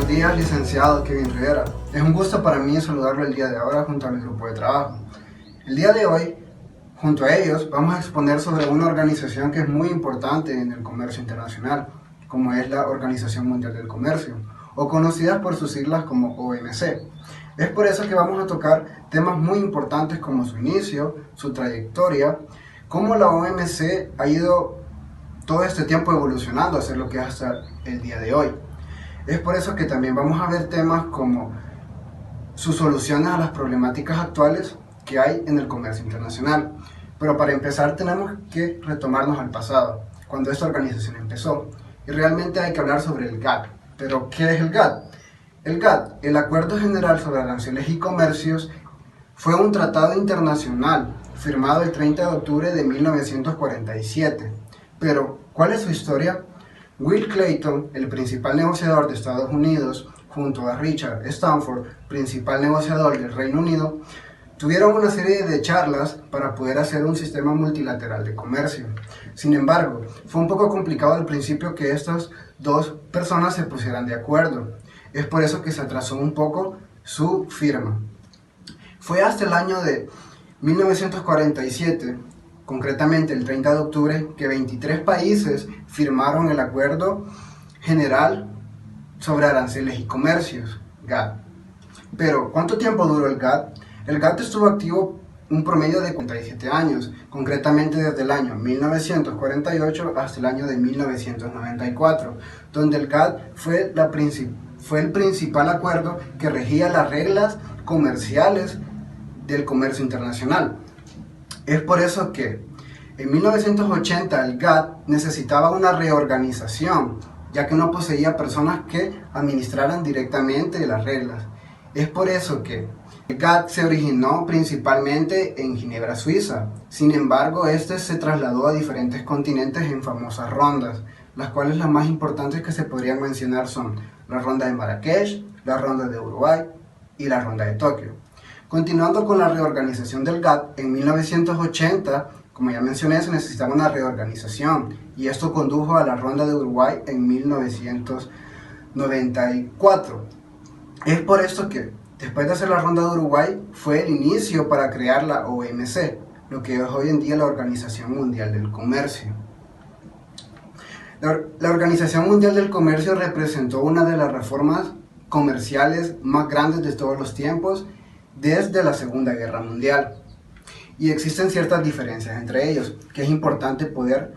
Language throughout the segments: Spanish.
buenos días, licenciado Kevin Rivera. Es un gusto para mí saludarlo el día de ahora junto a mi grupo de trabajo. El día de hoy, junto a ellos, vamos a exponer sobre una organización que es muy importante en el comercio internacional, como es la Organización Mundial del Comercio, o conocida por sus siglas como OMC. Es por eso que vamos a tocar temas muy importantes como su inicio, su trayectoria, cómo la OMC ha ido todo este tiempo evolucionando a ser lo que es hasta el día de hoy. Es por eso que también vamos a ver temas como sus soluciones a las problemáticas actuales que hay en el comercio internacional. Pero para empezar tenemos que retomarnos al pasado, cuando esta organización empezó. Y realmente hay que hablar sobre el GATT. ¿Pero qué es el GATT? El GATT, el Acuerdo General sobre Aranceles y Comercios, fue un tratado internacional firmado el 30 de octubre de 1947. Pero, ¿cuál es su historia? Will Clayton, el principal negociador de Estados Unidos, junto a Richard Stanford, principal negociador del Reino Unido, tuvieron una serie de charlas para poder hacer un sistema multilateral de comercio. Sin embargo, fue un poco complicado al principio que estas dos personas se pusieran de acuerdo. Es por eso que se atrasó un poco su firma. Fue hasta el año de 1947, concretamente el 30 de octubre, que 23 países firmaron el Acuerdo General sobre Aranceles y Comercios, GATT. Pero, ¿cuánto tiempo duró el GATT? El GATT estuvo activo un promedio de 47 años, concretamente desde el año 1948 hasta el año de 1994, donde el GATT fue el principal acuerdo que regía las reglas comerciales del comercio internacional. Es por eso que en 1980 el GATT necesitaba una reorganización, ya que no poseía personas que administraran directamente las reglas. Es por eso que el GATT se originó principalmente en Ginebra, Suiza. Sin embargo, este se trasladó a diferentes continentes en famosas rondas, las cuales las más importantes que se podrían mencionar son la ronda de Marrakech, la ronda de Uruguay y la ronda de Tokio. Continuando con la reorganización del GATT, en 1980, como ya mencioné, se necesitaba una reorganización y esto condujo a la ronda de Uruguay en 1994. Es por esto que, después de hacer la ronda de Uruguay, fue el inicio para crear la OMC, lo que es hoy en día la Organización Mundial del Comercio. La Organización Mundial del Comercio representó una de las reformas comerciales más grandes de todos los tiempos desde la Segunda Guerra Mundial. Y existen ciertas diferencias entre ellos, que es importante poder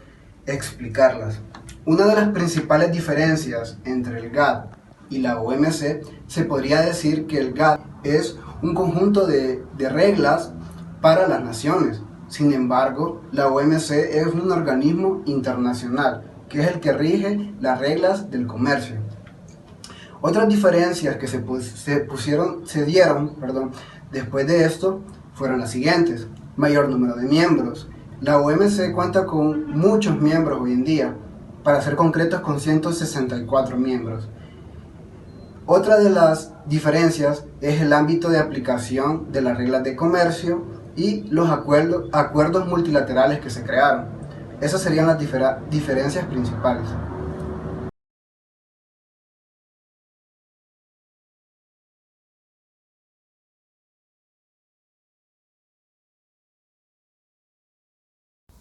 explicarlas. Una de las principales diferencias entre el GATT y la OMC se podría decir que el GATT es un conjunto de reglas para las naciones. Sin embargo, la OMC es un organismo internacional, que es el que rige las reglas del comercio. Otras diferencias que se dieron después de esto fueron las siguientes. Mayor número de miembros. La OMC cuenta con muchos miembros hoy en día, para ser concretos con 164 miembros. Otra de las diferencias es el ámbito de aplicación de las reglas de comercio y los acuerdos multilaterales que se crearon. Esas serían las diferencias principales.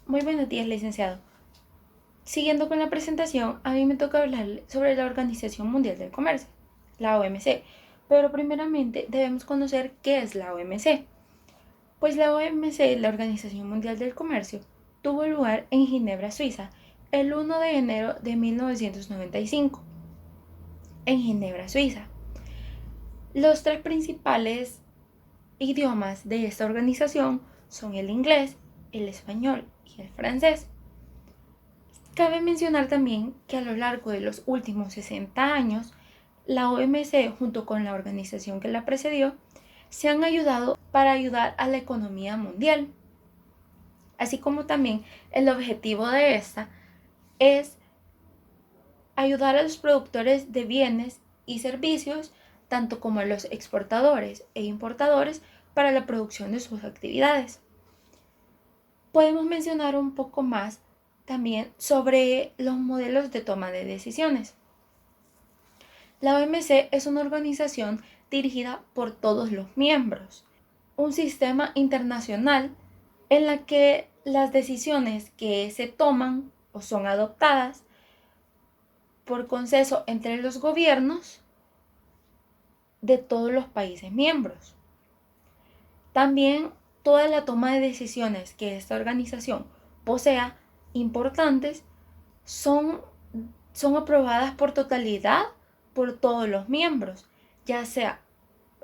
Muy buenos días, licenciado. Siguiendo con la presentación, a mí me toca hablarle sobre la Organización Mundial del Comercio, la OMC. Pero primeramente debemos conocer qué es la OMC. Pues la OMC, la Organización Mundial del Comercio, tuvo lugar en Ginebra, Suiza, el 1 de enero de 1995. En Ginebra, Suiza. Los tres principales idiomas de esta organización son el inglés, el español y el francés. Cabe mencionar también que a lo largo de los últimos 60 años, la OMC, junto con la organización que la precedió, se han ayudado para ayudar a la economía mundial. Así como también el objetivo de esta es ayudar a los productores de bienes y servicios, tanto como a los exportadores e importadores, para la producción de sus actividades. Podemos mencionar un poco más también sobre los modelos de toma de decisiones. La OMC es una organización dirigida por todos los miembros, un sistema internacional en la que las decisiones que se toman o son adoptadas por consenso entre los gobiernos de todos los países miembros. También toda la toma de decisiones que esta organización posea importantes son aprobadas por totalidad por todos los miembros, ya sea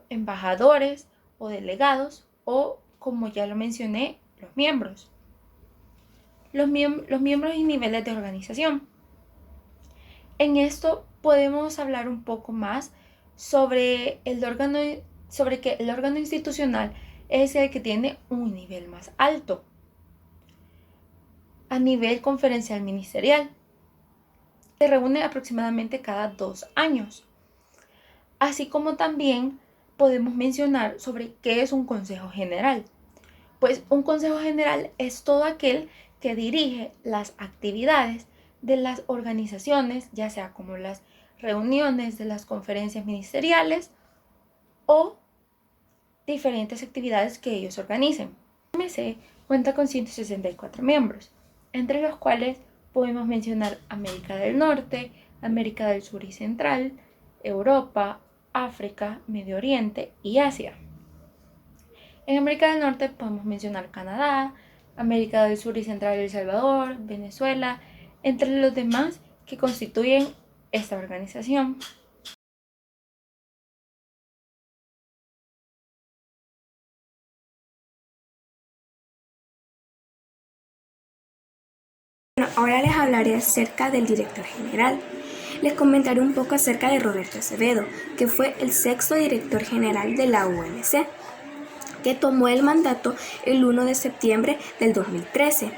embajadores o delegados o, como ya lo mencioné, los miembros. Los miembros y niveles de organización. En esto podemos hablar un poco más sobre que el órgano institucional es el que tiene un nivel más alto a nivel conferencial ministerial. Se reúne aproximadamente cada 2 años. Así como también podemos mencionar sobre qué es un consejo general. Pues un consejo general es todo aquel que dirige las actividades de las organizaciones, ya sea como las reuniones de las conferencias ministeriales o diferentes actividades que ellos organicen. La OMC cuenta con 164 miembros, entre los cuales podemos mencionar América del Norte, América del Sur y Central, Europa, África, Medio Oriente y Asia. En América del Norte podemos mencionar Canadá, América del Sur y Central El Salvador, Venezuela, entre los demás que constituyen esta organización. Bueno, ahora les hablaré acerca del director general. Les comentaré un poco acerca de Roberto Acevedo, que fue el sexto director general de la OMC, que tomó el mandato el 1 de septiembre del 2013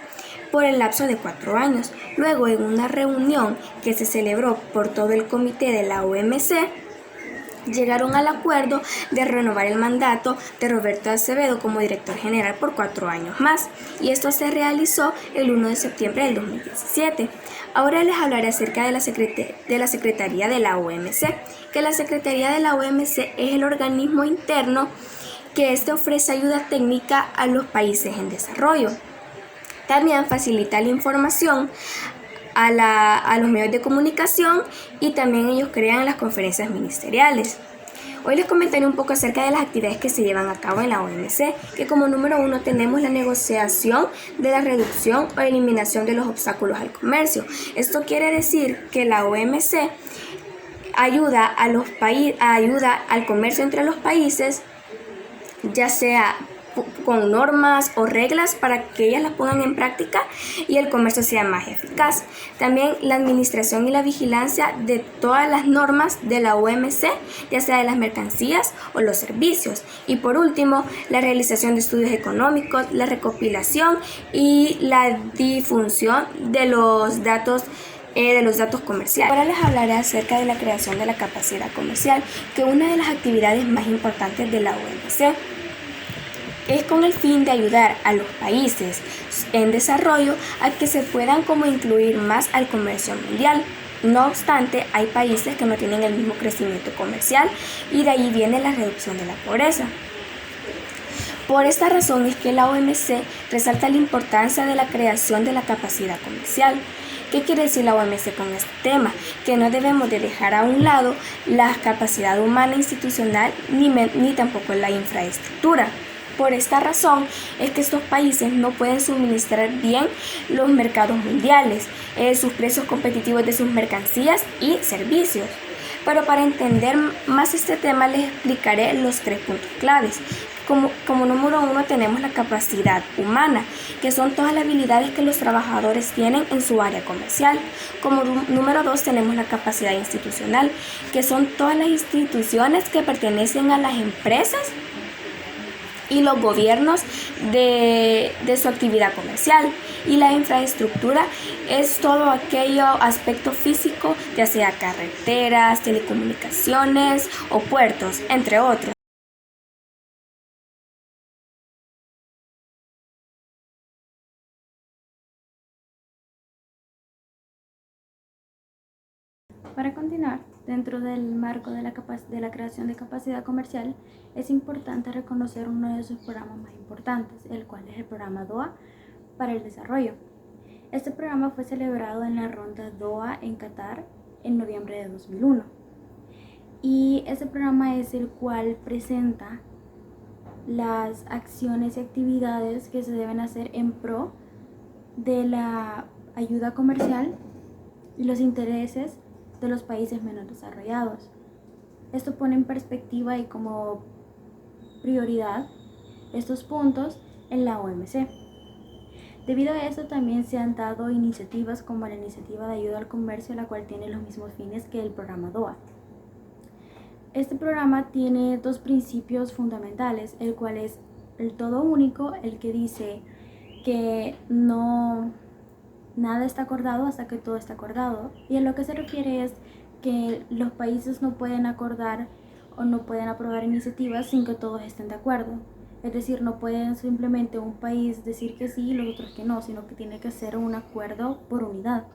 por el lapso de 4 años. Luego, en una reunión que se celebró por todo el comité de la OMC, llegaron al acuerdo de renovar el mandato de Roberto Acevedo como director general por 4 años más, y esto se realizó el 1 de septiembre del 2017. Ahora les hablaré acerca de la Secretaría de la OMC, que la Secretaría de la OMC es el organismo interno que ofrece ayuda técnica a los países en desarrollo. También facilita la información a los medios de comunicación, y también ellos crean las conferencias ministeriales. Hoy les comentaré un poco acerca de las actividades que se llevan a cabo en la OMC, que como número 1 tenemos la negociación de la reducción o eliminación de los obstáculos al comercio. Esto quiere decir que la OMC ayuda al comercio entre los países, ya sea con normas o reglas para que ellas las pongan en práctica y el comercio sea más eficaz. También la administración y la vigilancia de todas las normas de la OMC, ya sea de las mercancías o los servicios. Y por último, la realización de estudios económicos, la recopilación y la difusión de los datos comerciales. Ahora les hablaré acerca de la creación de la capacidad comercial, que es una de las actividades más importantes de la OMC. Es con el fin de ayudar a los países en desarrollo a que se puedan incluir más al comercio mundial. No obstante, hay países que no tienen el mismo crecimiento comercial, y de ahí viene la reducción de la pobreza. Por esta razón es que la OMC resalta la importancia de la creación de la capacidad comercial. ¿Qué quiere decir la OMC con este tema? Que no debemos de dejar a un lado la capacidad humana institucional ni tampoco la infraestructura. Por esta razón es que estos países no pueden suministrar bien los mercados mundiales, sus precios competitivos de sus mercancías y servicios. Pero para entender más este tema les explicaré los 3 puntos claves. Como número 1 tenemos la capacidad humana, que son todas las habilidades que los trabajadores tienen en su área comercial. Como número 2 tenemos la capacidad institucional, que son todas las instituciones que pertenecen a las empresas y los gobiernos de su actividad comercial. Y la infraestructura es todo aquello aspecto físico, ya sea carreteras, telecomunicaciones o puertos, entre otros. Para continuar, Dentro del marco de la creación de capacidad comercial, es importante reconocer uno de sus programas más importantes, el cual es el programa DOA para el desarrollo. Este programa fue celebrado en la ronda DOA en Qatar en noviembre de 2001. Y este programa es el cual presenta las acciones y actividades que se deben hacer en pro de la ayuda comercial y los intereses de los países menos desarrollados. Esto pone en perspectiva y como prioridad estos puntos en la OMC. Debido a esto también se han dado iniciativas como la iniciativa de ayuda al comercio, la cual tiene los mismos fines que el programa DOA. Este programa tiene dos principios fundamentales, el cual es el todo único, el que dice que nada está acordado hasta que todo está acordado. Y a lo que se refiere es que los países no pueden acordar o no pueden aprobar iniciativas sin que todos estén de acuerdo. Es decir, no pueden simplemente un país decir que sí y los otros que no, sino que tiene que ser un acuerdo por unidad.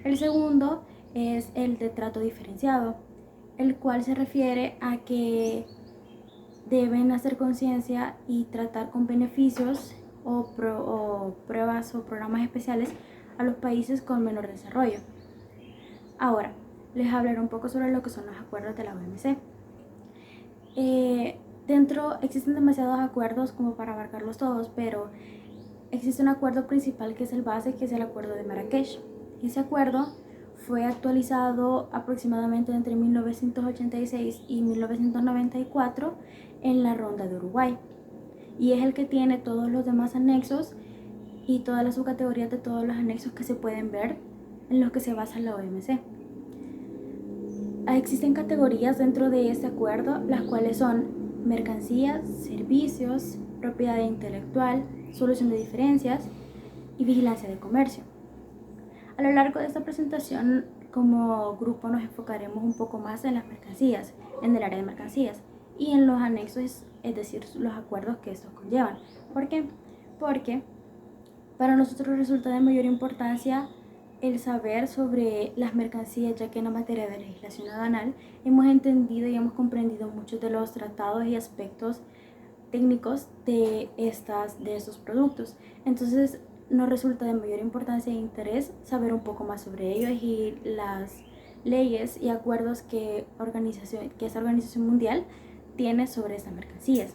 El segundo es el de trato diferenciado, el cual se refiere a que deben hacer conciencia y tratar con beneficios o pruebas o programas especiales a los países con menor desarrollo. Ahora, les hablaré un poco sobre lo que son los acuerdos de la OMC. Existen demasiados acuerdos como para abarcarlos todos, pero existe un acuerdo principal que es el base, que es el acuerdo de Marrakech. Ese acuerdo fue actualizado aproximadamente entre 1986 y 1994 en la ronda de Uruguay, y es el que tiene todos los demás anexos y todas las subcategorías de todos los anexos que se pueden ver en los que se basa la OMC. Existen categorías dentro de este acuerdo, las cuales son mercancías, servicios, propiedad intelectual, solución de diferencias y vigilancia de comercio. A lo largo de esta presentación, como grupo nos enfocaremos un poco más en las mercancías, en el área de mercancías y en los anexos, es decir, los acuerdos que estos conllevan. ¿Por qué? Porque para nosotros resulta de mayor importancia el saber sobre las mercancías, ya que en la materia de legislación aduanal hemos entendido y hemos comprendido muchos de los tratados y aspectos técnicos de estos productos. Entonces nos resulta de mayor importancia e interés saber un poco más sobre ellos y las leyes y acuerdos que esta organización mundial tiene sobre estas mercancías.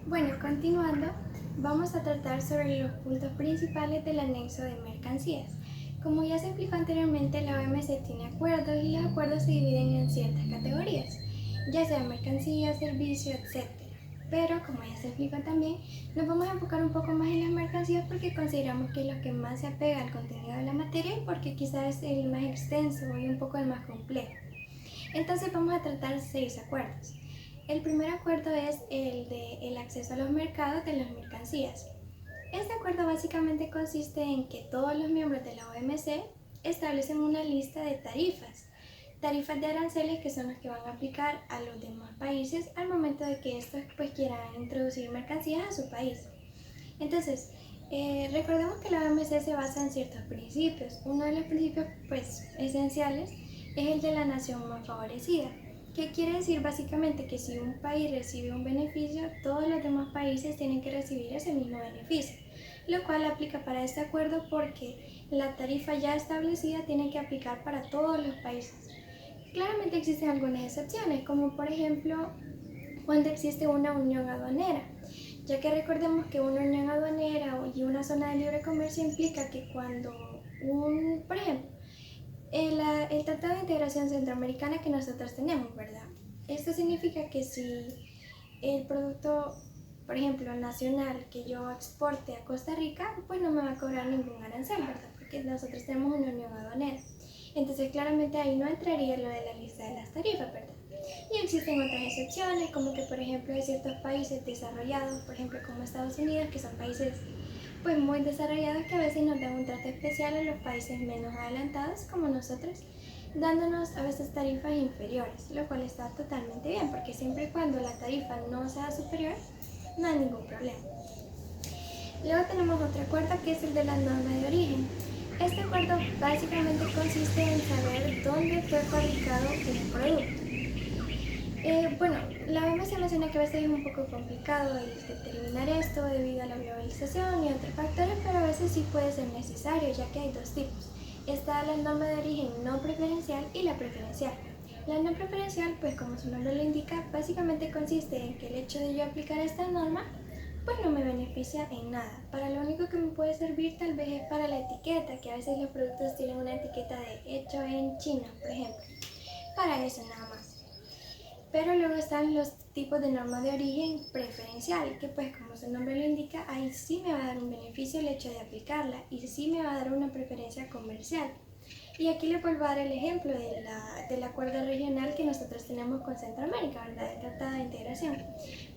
Bueno, continuando, vamos a tratar sobre los puntos principales del anexo de mercancías. Como ya se explicó anteriormente, la OMC tiene acuerdos y los acuerdos se dividen en ciertas categorías, ya sea mercancías, servicios, etc. Pero, como ya se explicó también, nos vamos a enfocar un poco más en las mercancías porque consideramos que es lo que más se apega al contenido de la materia y porque quizás es el más extenso y un poco el más complejo. Entonces vamos a tratar 6 acuerdos. El primer acuerdo es el de el acceso a los mercados de las mercancías. Este acuerdo básicamente consiste en que todos los miembros de la OMC establecen una lista de tarifas de aranceles que son las que van a aplicar a los demás países al momento de que estos quieran introducir mercancías a su país. Entonces, recordemos que la OMC se basa en ciertos principios. Uno de los principios esenciales es el de la nación más favorecida, que quiere decir básicamente que si un país recibe un beneficio, todos los demás países tienen que recibir ese mismo beneficio, lo cual aplica para este acuerdo porque la tarifa ya establecida tiene que aplicar para todos los países. Claramente existen algunas excepciones, como por ejemplo cuando existe una unión aduanera, ya que recordemos que una unión aduanera y una zona de libre comercio implica que cuando por ejemplo, el Tratado de Integración Centroamericana que nosotros tenemos, ¿verdad? Esto significa que si el producto, por ejemplo, nacional que yo exporte a Costa Rica, pues no me va a cobrar ningún arancel, ¿verdad? Porque nosotros tenemos una unión aduanera. Entonces, claramente ahí no entraría lo de la lista de las tarifas, ¿verdad? Y existen otras excepciones, como que, por ejemplo, hay ciertos países desarrollados, por ejemplo, como Estados Unidos, que son países pues muy desarrollados que a veces nos dan un trato especial a los países menos adelantados como nosotros, dándonos a veces tarifas inferiores, lo cual está totalmente bien, porque siempre y cuando la tarifa no sea superior, no hay ningún problema. Luego tenemos otro acuerdo que es el de la norma de origen. Este acuerdo básicamente consiste en saber dónde fue fabricado un producto. Bueno, la OMS menciona que a veces es un poco complicado el determinar esto debido a la globalización y otros factores, pero a veces sí puede ser necesario, ya que hay dos tipos. Está la norma de origen no preferencial y la preferencial. La no preferencial, pues como su nombre lo indica, básicamente consiste en que el hecho de yo aplicar esta norma pues no me beneficia en nada. Para lo único que me puede servir tal vez es para la etiqueta, que a veces los productos tienen una etiqueta de hecho en China, por ejemplo. Para eso nada más. Pero luego están los tipos de norma de origen preferencial, que pues como su nombre lo indica, ahí sí me va a dar un beneficio el hecho de aplicarla y sí me va a dar una preferencia comercial. Y aquí les vuelvo a dar el ejemplo del acuerdo regional que nosotros tenemos con Centroamérica, ¿verdad? El Tratado de Integración.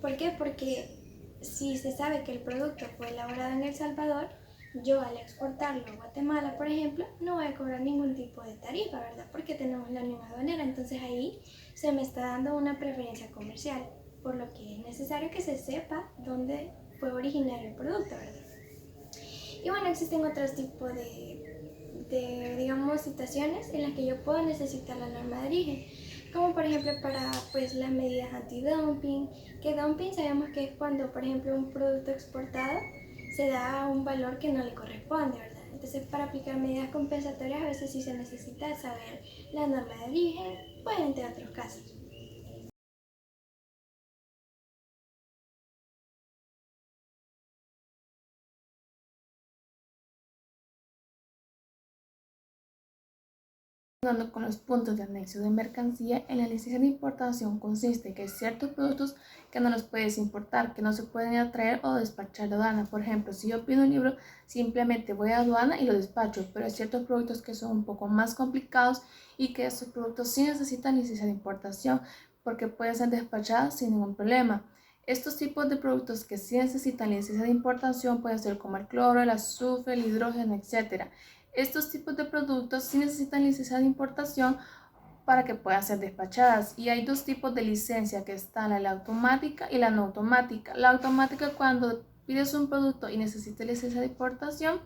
¿Por qué? Porque si se sabe que el producto fue elaborado en El Salvador, yo al exportarlo a Guatemala, por ejemplo, no voy a cobrar ningún tipo de tarifa, ¿verdad? Porque tenemos la unión aduanera, entonces ahí se me está dando una preferencia comercial, por lo que es necesario que se sepa dónde fue originario el producto, ¿verdad? Y bueno, existen otros tipos digamos, situaciones en las que yo puedo necesitar la norma de origen, como por ejemplo para pues las medidas anti-dumping, que dumping sabemos que es cuando por ejemplo un producto exportado se da un valor que no le corresponde, ¿verdad? Entonces para aplicar medidas compensatorias a veces sí se necesita saber la norma de origen, pues entre otros casos. Continuando con los puntos de anexo de mercancía, en la licencia de importación consiste que hay ciertos productos que no los puedes importar, que no se pueden atraer o despachar de aduana. Por ejemplo, si yo pido un libro, simplemente voy a aduana y lo despacho, pero hay ciertos productos que son un poco más complicados y que estos productos sí necesitan licencia de importación porque pueden ser despachados sin ningún problema. Estos tipos de productos que sí necesitan licencia de importación pueden ser como el cloro, el azufre, el hidrógeno, etc. Estos tipos de productos sí necesitan licencia de importación para que puedan ser despachadas. Y hay dos tipos de licencia que están, la automática y la no automática. La automática cuando pides un producto y necesitas licencia de importación,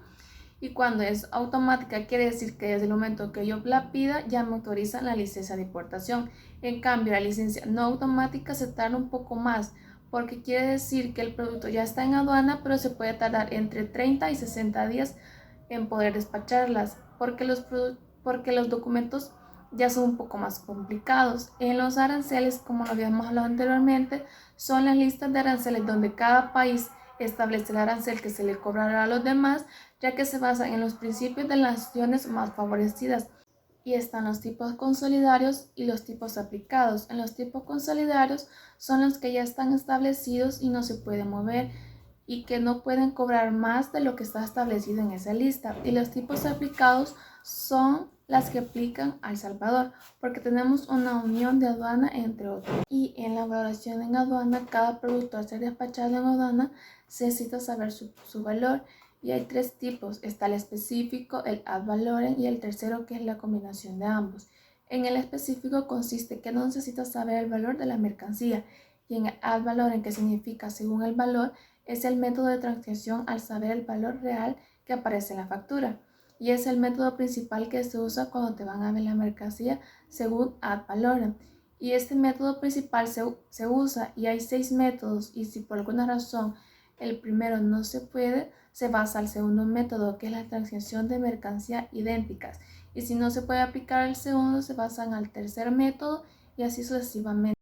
y cuando es automática quiere decir que desde el momento que yo la pida ya me autorizan la licencia de importación. En cambio, la licencia no automática se tarda un poco más porque quiere decir que el producto ya está en aduana, pero se puede tardar entre 30 y 60 días en poder despacharlas porque los documentos ya son un poco más complicados. En los aranceles, como lo habíamos hablado anteriormente, son las listas de aranceles donde cada país establece el arancel que se le cobrará a los demás, ya que se basan en los principios de las naciones más favorecidas. Y están los tipos consolidarios y los tipos aplicados. En los tipos consolidarios son los que ya están establecidos y no se pueden mover y que no pueden cobrar más de lo que está establecido en esa lista. Y los tipos aplicados son las que aplican a El Salvador, porque tenemos una unión de aduana entre otros. Y en la valoración en aduana, cada producto al ser despachado en aduana se necesita saber su valor. Y hay tres tipos, está el específico, el ad valorem y el tercero que es la combinación de ambos. En el específico consiste que no necesitas saber el valor de la mercancía, y en el ad valorem, que significa según el valor, es el método de transacción al saber el valor real que aparece en la factura. Y es el método principal que se usa cuando te van a ver la mercancía según ad valorem. Y este método principal se usa y hay 6 métodos, y si por alguna razón el primero no se puede, se basa al segundo método, que es la transacción de mercancía idénticas. Y si no se puede aplicar el segundo, se basan al tercer método y así sucesivamente.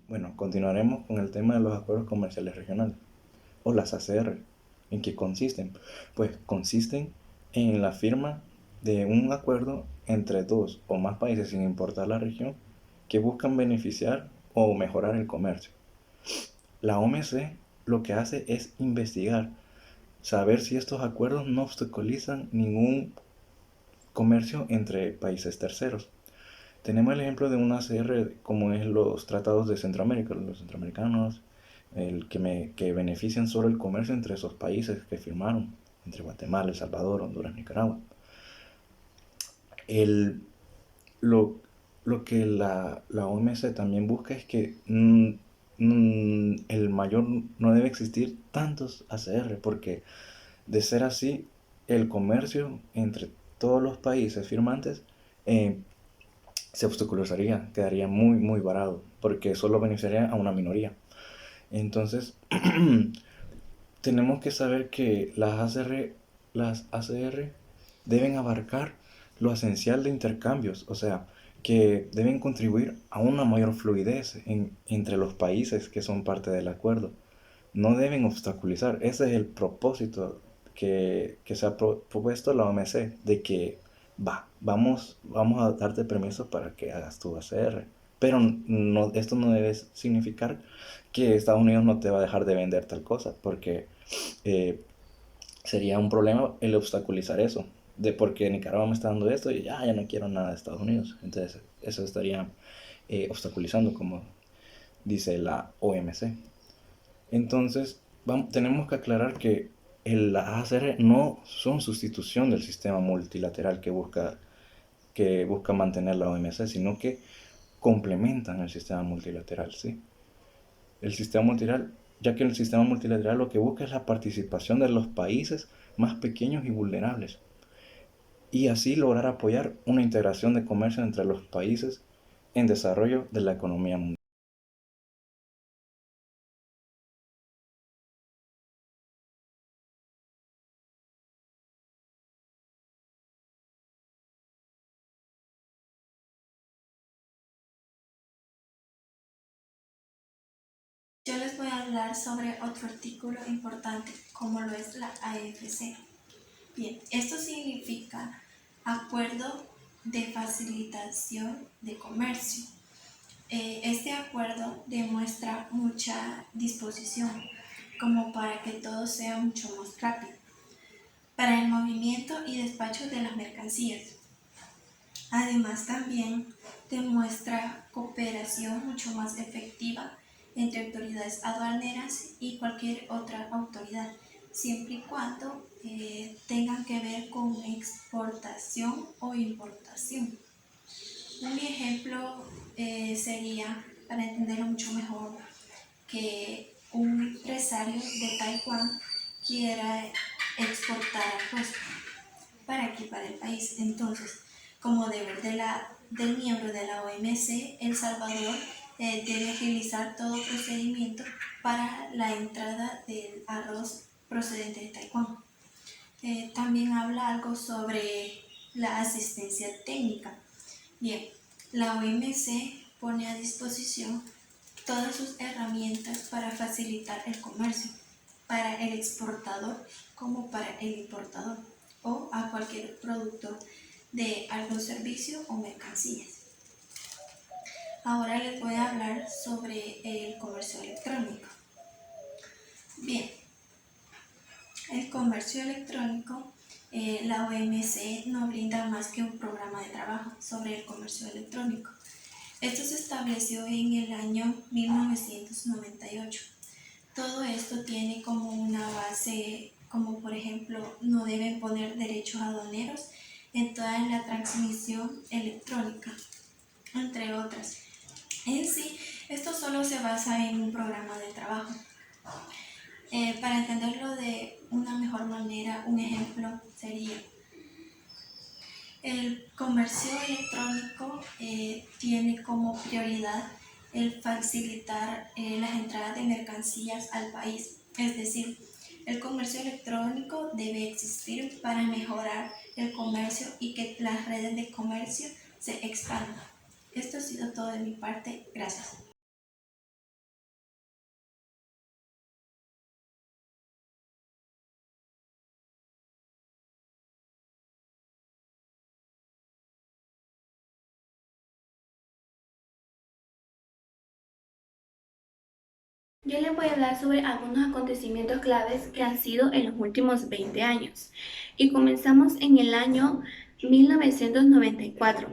Bueno, continuaremos con el tema de los acuerdos comerciales regionales o las ACR. ¿En qué consisten? Pues consisten en la firma de un acuerdo entre dos o más países sin importar la región que buscan beneficiar o mejorar el comercio. La OMC lo que hace es investigar, saber si estos acuerdos no obstaculizan ningún comercio entre países terceros. Tenemos el ejemplo de un ACR como es los tratados de Centroamérica, los centroamericanos, que benefician solo el comercio entre esos países que firmaron, entre Guatemala, El Salvador, Honduras, Nicaragua. El, lo, lo que la OMC también busca es que el mayor no debe existir tantos ACR, porque de ser así, el comercio entre todos los países firmantes eh, se obstaculizaría, quedaría muy, muy varado, porque solo beneficiaría a una minoría. Entonces, tenemos que saber que las ACR deben abarcar lo esencial de intercambios, o sea, que deben contribuir a una mayor fluidez entre los países que son parte del acuerdo. No deben obstaculizar. Ese es el propósito que se ha propuesto la OMC, de que vamos a darte permiso para que hagas tu ACR. Pero no, esto no debe significar que Estados Unidos no te va a dejar de vender tal cosa, porque eh, sería un problema el obstaculizar eso, de porque Nicaragua me está dando esto y ya no quiero nada de Estados Unidos. Entonces eso estaría obstaculizando, como dice la OMC. Entonces tenemos que aclarar que las ACR no son sustitución del sistema multilateral que busca mantener la OMC, sino que complementan el sistema multilateral, ¿sí? El sistema multilateral, ya que el sistema multilateral lo que busca es la participación de los países más pequeños y vulnerables, y así lograr apoyar una integración de comercio entre los países en desarrollo de la economía mundial. Yo les voy a hablar sobre otro artículo importante, como lo es la AFC. Bien, esto significa Acuerdo de Facilitación de Comercio. Este acuerdo demuestra mucha disposición, como para que todo sea mucho más rápido, para el movimiento y despacho de las mercancías. Además, también demuestra cooperación mucho más efectiva entre autoridades aduaneras y cualquier otra autoridad, siempre y cuando tengan que ver con exportación o importación. Un ejemplo sería, para entenderlo mucho mejor, que un empresario de Taiwán quiera exportar pues, para aquí, para el país. Entonces, como deber del miembro de la OMC, El Salvador debe agilizar todo procedimiento para la entrada del arroz procedente de Taiwán. También habla algo sobre la asistencia técnica. Bien, la OMC pone a disposición todas sus herramientas para facilitar el comercio, para el exportador como para el importador o a cualquier productor de algún servicio o mercancías. Ahora les voy a hablar sobre el comercio electrónico. Bien, el comercio electrónico, la OMC no brinda más que un programa de trabajo sobre el comercio electrónico. Esto se estableció en el año 1998. Todo esto tiene como una base, como por ejemplo, no deben poner derechos aduaneros en toda la transmisión electrónica, entre otras. En sí, esto solo se basa en un programa de trabajo. Para entenderlo de una mejor manera, un ejemplo sería: el comercio electrónico tiene como prioridad el facilitar las entradas de mercancías al país. Es decir, el comercio electrónico debe existir para mejorar el comercio y que las redes de comercio se expandan. Esto ha sido todo de mi parte. Gracias. Yo les voy a hablar sobre algunos acontecimientos claves que han sido en los últimos 20 años. Y comenzamos en el año 1994,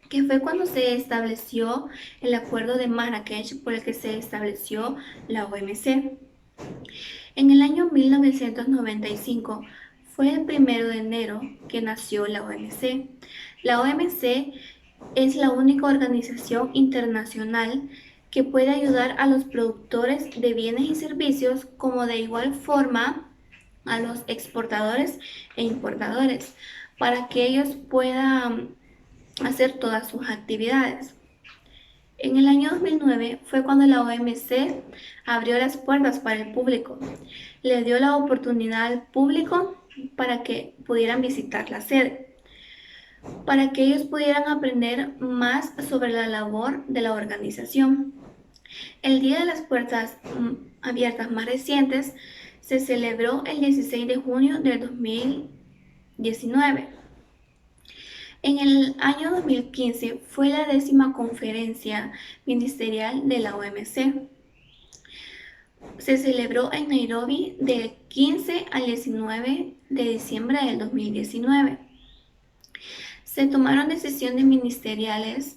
que fue cuando se estableció el Acuerdo de Marrakech por el que se estableció la OMC. En el año 1995 fue el 1 de enero que nació la OMC. La OMC es la única organización internacional que puede ayudar a los productores de bienes y servicios como de igual forma a los exportadores e importadores para que ellos puedan hacer todas sus actividades. En el año 2009 fue cuando la OMC abrió las puertas para el público. Le dio la oportunidad al público para que pudieran visitar la sede, para que ellos pudieran aprender más sobre la labor de la organización. El Día de las Puertas Abiertas más recientes se celebró el 16 de junio del 2019. En el año 2015 fue la 10ª conferencia ministerial de la OMC. Se celebró en Nairobi del 15 al 19 de diciembre del 2019. Se tomaron decisiones ministeriales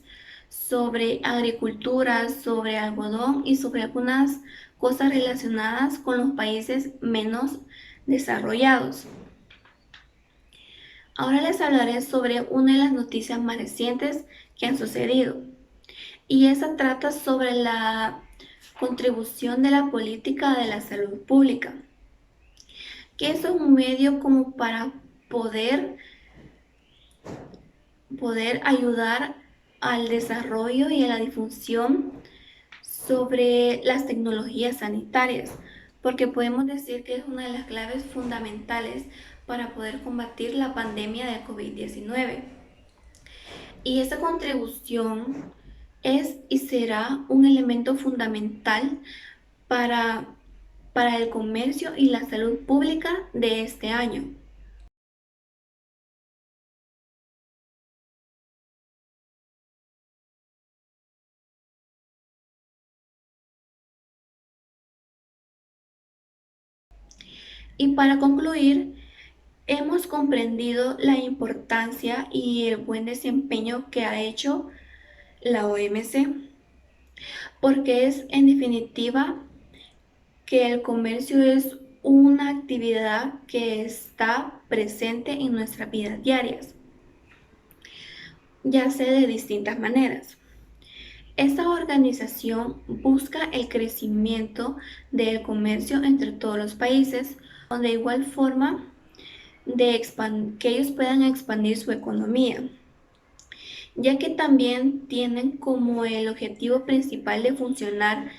sobre agricultura, sobre algodón y sobre algunas cosas relacionadas con los países menos desarrollados. Ahora les hablaré sobre una de las noticias más recientes que han sucedido, y esa trata sobre la contribución de la política de la salud pública, que eso es un medio como para poder ayudar al desarrollo y a la difusión sobre las tecnologías sanitarias, porque podemos decir que es una de las claves fundamentales para poder combatir la pandemia de COVID-19. Y esa contribución es y será un elemento fundamental para el comercio y la salud pública de este año. Y para concluir, hemos comprendido la importancia y el buen desempeño que ha hecho la OMC, porque es en definitiva que el comercio es una actividad que está presente en nuestras vidas diarias, ya sea de distintas maneras. Esta organización busca el crecimiento del comercio entre todos los países, de igual forma que ellos puedan expandir su economía, ya que también tienen como el objetivo principal de funcionar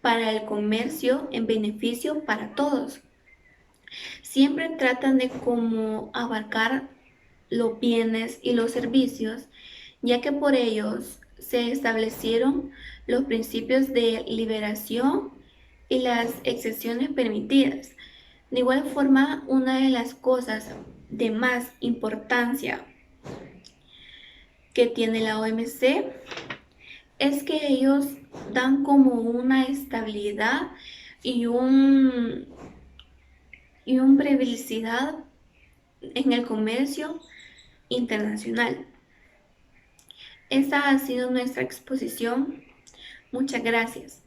para el comercio en beneficio para todos. Siempre tratan de cómo abarcar los bienes y los servicios, ya que por ellos se establecieron los principios de liberación y las excepciones permitidas. De igual forma, una de las cosas de más importancia que tiene la OMC es que ellos dan como una estabilidad y una previsibilidad en el comercio internacional. Esta ha sido nuestra exposición. Muchas gracias.